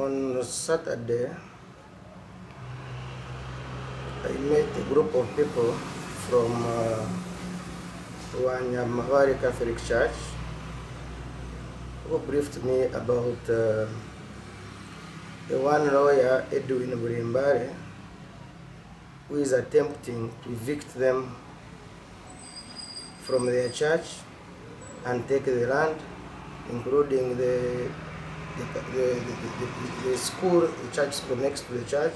On Saturday, I met a group of people from Mwijukye Catholic Church who briefed me about the one lawyer, Edwin Burimbare, who is attempting to evict them from their church and take the land, including the school, the church school next to the church,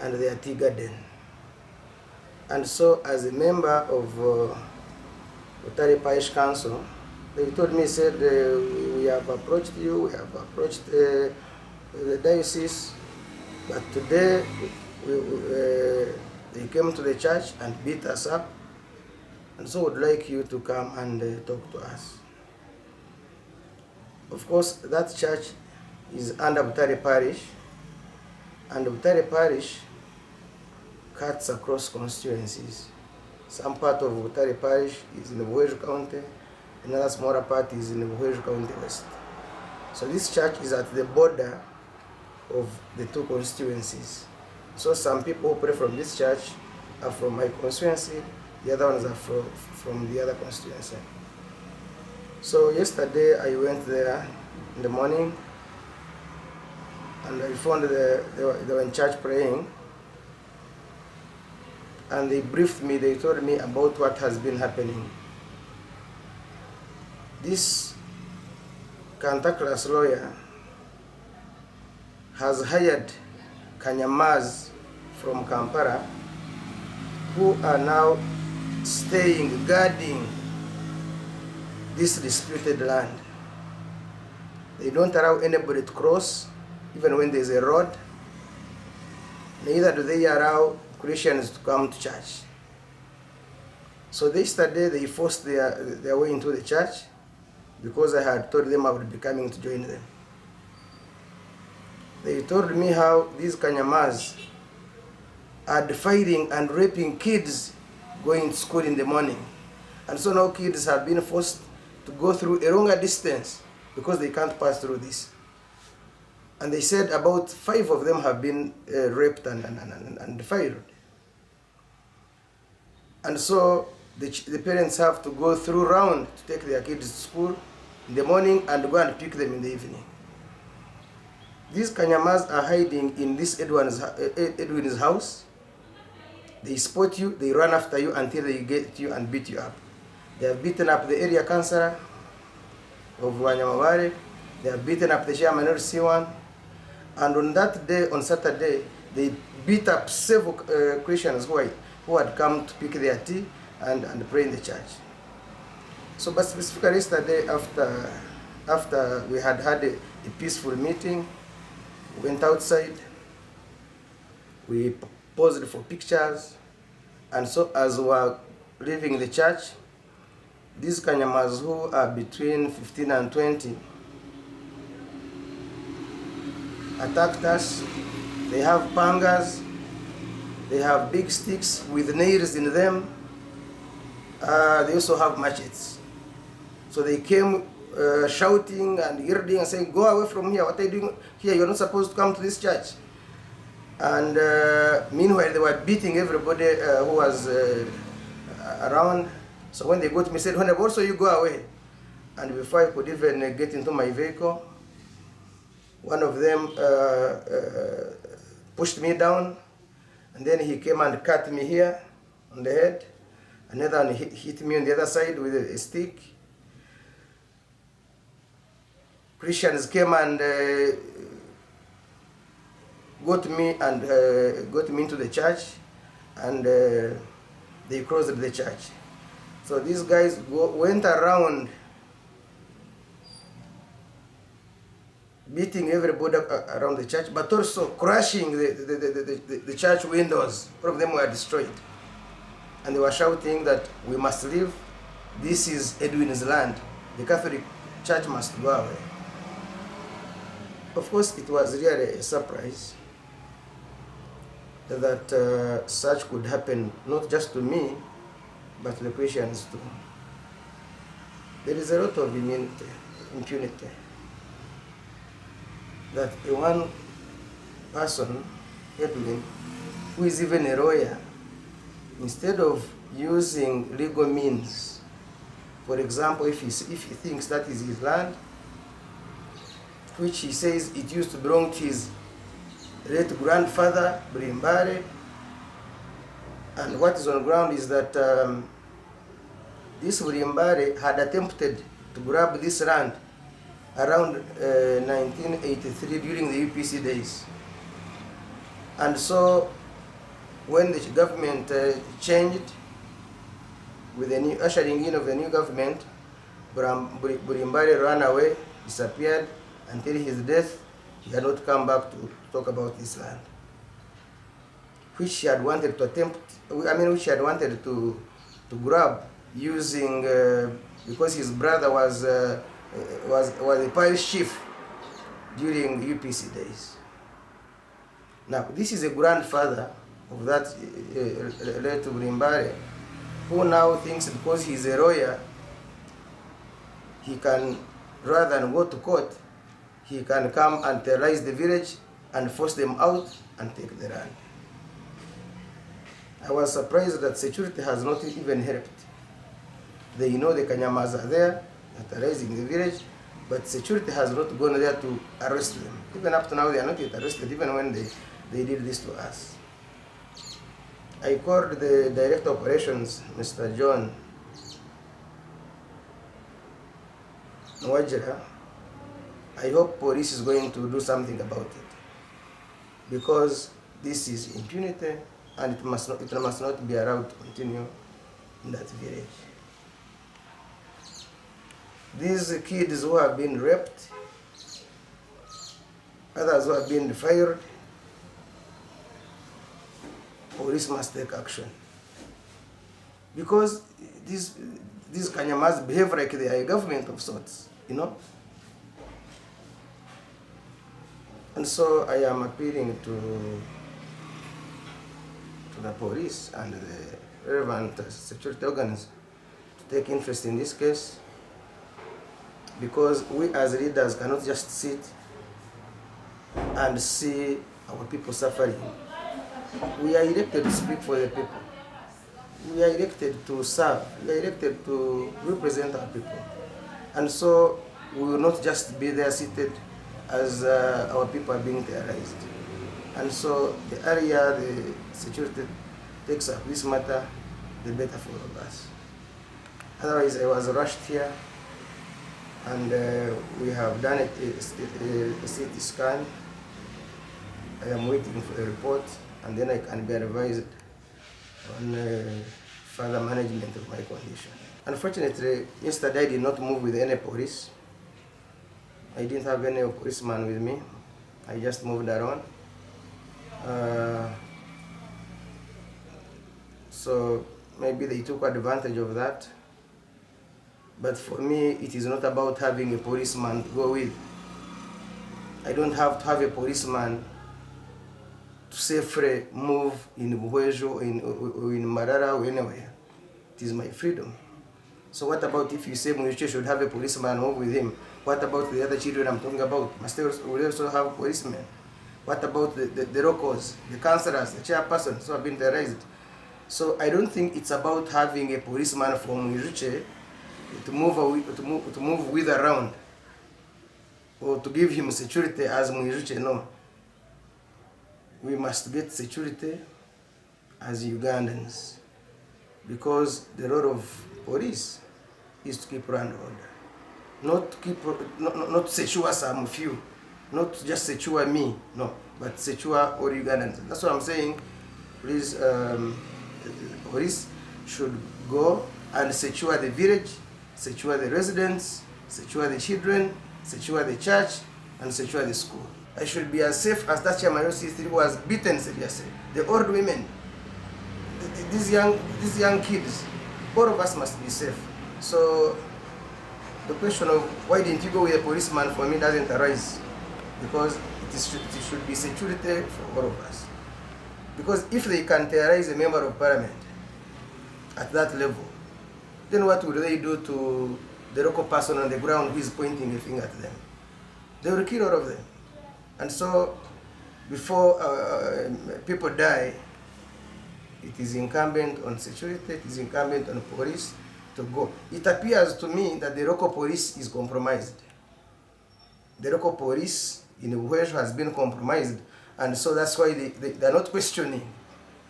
and their tea garden. And so, as a member of Utari Parish Council, they told me, said, we have approached you, we have approached the diocese, but today they came to the church and beat us up, and so would like you to come and talk to us. Of course, that church is under Utari Parish, and Utari Parish cuts across constituencies. Some part of Utari Parish is in the Mwijukye County, another smaller part is in the Mwijukye County West. So this church is at the border of the two constituencies. So some people who pray from this church are from my constituency, the other ones are from the other constituency. So yesterday I went there in the morning and I found they were in church praying, and they briefed me, they told me about what has been happening. This cantankerous lawyer has hired Kanyamaz from Kampala, who are now staying, guarding this disputed land. They don't allow anybody to cross, even when there's a road. Neither do they allow Christians to come to church. So yesterday they forced their way into the church because I had told them I would be coming to join them. They told me how these Kanyamaz are fighting and raping kids going to school in the morning. And so now kids have been forced to go through a longer distance because they can't pass through this. And they said about 5 of them have been raped and fired. And so the parents have to go through round to take their kids to school in the morning and go and pick them in the evening. These Kanyamaz are hiding in this Edwin's house. They spot you, they run after you until they get you and beat you up. They have beaten up the area councillor of Wanyamawari. They have beaten up the chairman of C1. And on that day, on Saturday, they beat up several Christians who had come to pick their tea and pray in the church. So, but specifically yesterday, after we had a peaceful meeting, we went outside, we posed for pictures, and so as we were leaving the church, these Kanyamaz who are between 15 and 20 attacked us. They have pangas, they have big sticks with nails in them. They also have machetes. So they came shouting and yelling and saying, "Go away from here, what are you doing here? You're not supposed to come to this church." And meanwhile, they were beating everybody who was around. So when they got me, said, "Honorable, also you go away." And before I could even get into my vehicle, one of them pushed me down, and then he came and cut me here on the head. Another one hit me on the other side with a stick. Christians came and got me into the church, and they closed the church. So these guys went around beating everybody around the church, but also crashing the church windows. All of them were destroyed. And they were shouting that we must leave. This is Edwin's land. The Catholic Church must go away. Of course, it was really a surprise that such could happen, not just to me, but to the Christians too. There is a lot of impunity. that a one person, Edwin, who is even a lawyer, instead of using legal means, for example, if he thinks that is his land, which he says it used to belong to his late grandfather, Brimbare, and what is on ground is that this Brimbare had attempted to grab this land around 1983 during the UPC days. And so when the government changed, with the new ushering in of the new government, Brimbare ran away, disappeared. Until his death, he had not come back to talk about this land, which he had wanted to which he had wanted to grab using, because his brother was a parish chief during UPC days. Now, this is a grandfather of that late Brimbare, who now thinks because he's a lawyer, he can, rather than go to court, he can come and terrorize the village and force them out and take the land. I was surprised that security has not even helped. They know the Kanyamas are there, terrorizing the village, but security has not gone there to arrest them. Even up to now, they are not yet arrested, even when they did this to us. I called the Director of Operations, Mr. John Mwijukye. I hope police is going to do something about it, because this is impunity and it must not be allowed to continue in that village. These kids who have been raped, others who have been fired, police must take action, because these Kanyamas behave like they are a government of sorts, you know. And so I am appealing to the police and the relevant security organs to take interest in this case, because we as leaders cannot just sit and see our people suffering. We are elected to speak for the people. We are elected to serve. We are elected to represent our people. And so we will not just be there seated as our people are being terrorized. And so the earlier the security takes up this matter, the better for all of us. Otherwise, I was rushed here, and we have done a CT scan. I am waiting for the report, and then I can be advised on further management of my condition. Unfortunately, yesterday I did not move with any police. I didn't have any policeman with me. I just moved around. So maybe they took advantage of that. But for me, it is not about having a policeman to go with. I don't have to have a policeman to safely move in Mwijukye or in Marara or anywhere. It is my freedom. So what about if you say Mwijukye should have a policeman move with him? What about the other children I'm talking about? Must they also have policemen? What about the locals, the councillors, the chairpersons who have been terrorized? So I don't think it's about having a policeman from Mwijukye to move with around, or to give him security as Mwijukye. No. We must get security as Ugandans, because the role of police is to keep law and order, not secure some few, not just secure me, no, but secure all Ugandans. That's what I'm saying. Please, police should go and secure the village, secure the residents, secure the children, secure the church, and secure the school. I should be as safe as that chairman who was beaten seriously. The old women, these young kids, all of us must be safe. So the question of why didn't you go with a policeman for me doesn't arise, because it should be security for all of us. Because if they can terrorize a member of parliament at that level, then what will they do to the local person on the ground who is pointing a finger at them? They will kill all of them. And so before people die, it is incumbent on security, it is incumbent on police to go. It appears to me that the local police is compromised. The local police in Mwijukye has been compromised, and so that's why they are not questioning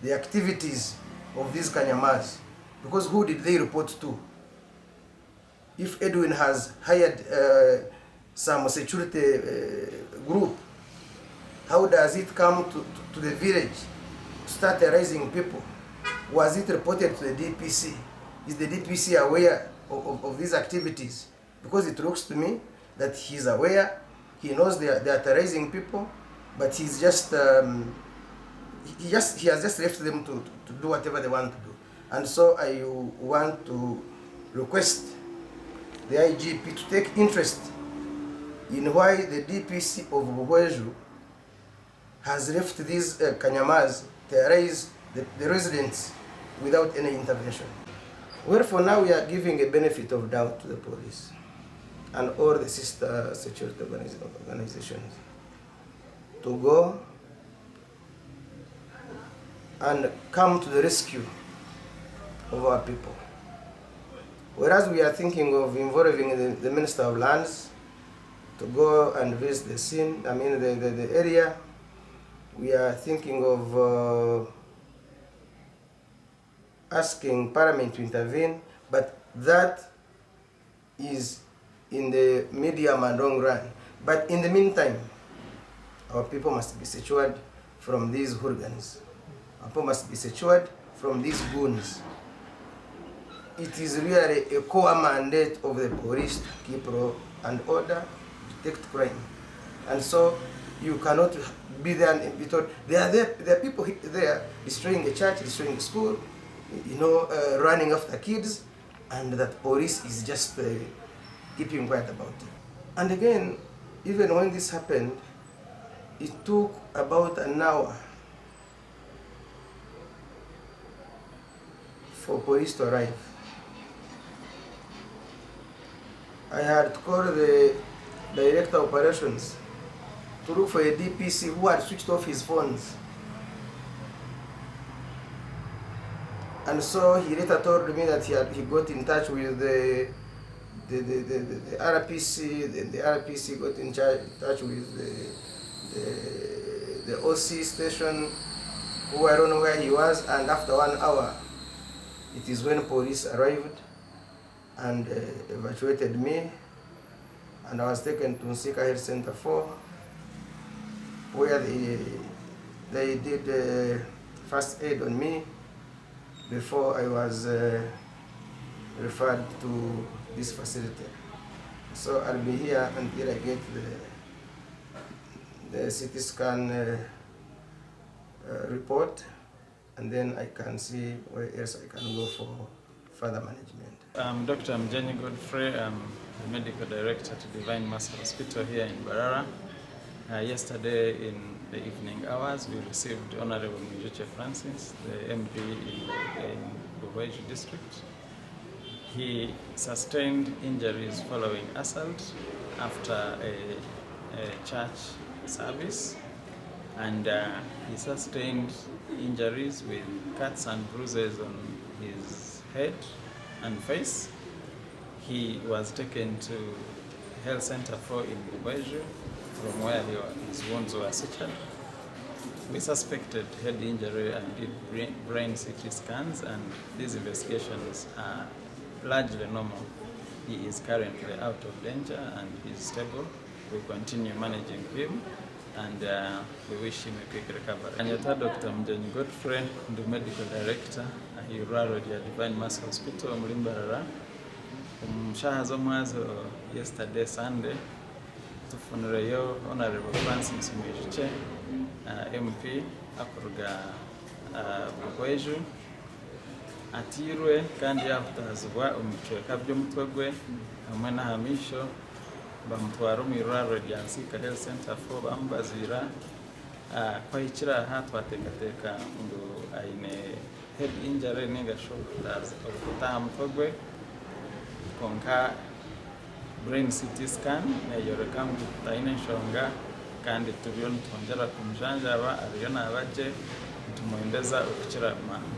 the activities of these Kanyamas. Because who did they report to? If Edwin has hired some security group, how does it come to the village to start arresting people? Was it reported to the DPC? Is the DPC aware of these activities? Because it looks to me that he's aware, he knows they are terrorizing people, but he's just, he has just left them to do whatever they want to do. And so I want to request the IGP to take interest in why the DPC of Mwijukye has left these Kanyamas terrorize the residents without any intervention. Well, for now we are giving a benefit of doubt to the police and all the sister security organizations to go and come to the rescue of our people. Whereas we are thinking of involving the Minister of Lands to go and visit the scene, the area. We are thinking of asking Parliament to intervene, but that is in the medium and long run. But in the meantime, our people must be secured from these hooligans. Our people must be secured from these goons. It is really a core mandate of the police to keep law and order, detect crime. And so you cannot be there and be told, there are people there destroying the church, destroying the school, running after kids, and that police is just keeping quiet about it. And again, even when this happened, it took about an hour for police to arrive. I had called the director of operations to look for a DPC who had switched off his phones. And so he later told me that he got in touch with the RPC, the RPC got in touch with the OC station, who I don't know where he was, and after 1 hour, it is when police arrived and evacuated me, and I was taken to Nsika Health Center 4, where they did first aid on me before I was referred to this facility. So I'll be here until I get the CT scan report, and then I can see where else I can go for further management. I'm Dr. Mwijukye. I'm the medical director to Divine Mercy Hospital here in Mbarara. Yesterday in the evening hours, we received Honorable Mwijukye Francis, the MP in Mwijukye district. He sustained injuries following assault after a church service, and he sustained injuries with cuts and bruises on his head and face. He was taken to Health Center 4 in Mwijukye, from where his wounds were sutured. We suspected head injury and did brain CT scans, and these investigations are largely normal. He is currently out of danger and is stable. We continue managing him, and we wish him a quick recovery. Anyata Dr. Mwijukye, the medical director, Uraro ya Divine Mercy Hospital muri Mbarara. Mushaha z'omwazo yesterday Sunday tufunureyo Honorable Francis Mwijukye, MP akuruga Mwijukye, atirwe kandi yahutazibwa omukicweka by'omutwe gwe hamwe n'ahamisho bamutwara mu irwariro rya Nsika Health Center 4 bamubazira kwahikira aha twatekateka ngo aine head injury ningashoboka okutaha mutwe gwe konka brain CT scan neyoreka ngu taine nshonga kandi turiyo nitwongera kumujanjaba ariyo nabaje nitumuhembeza okukira amaani.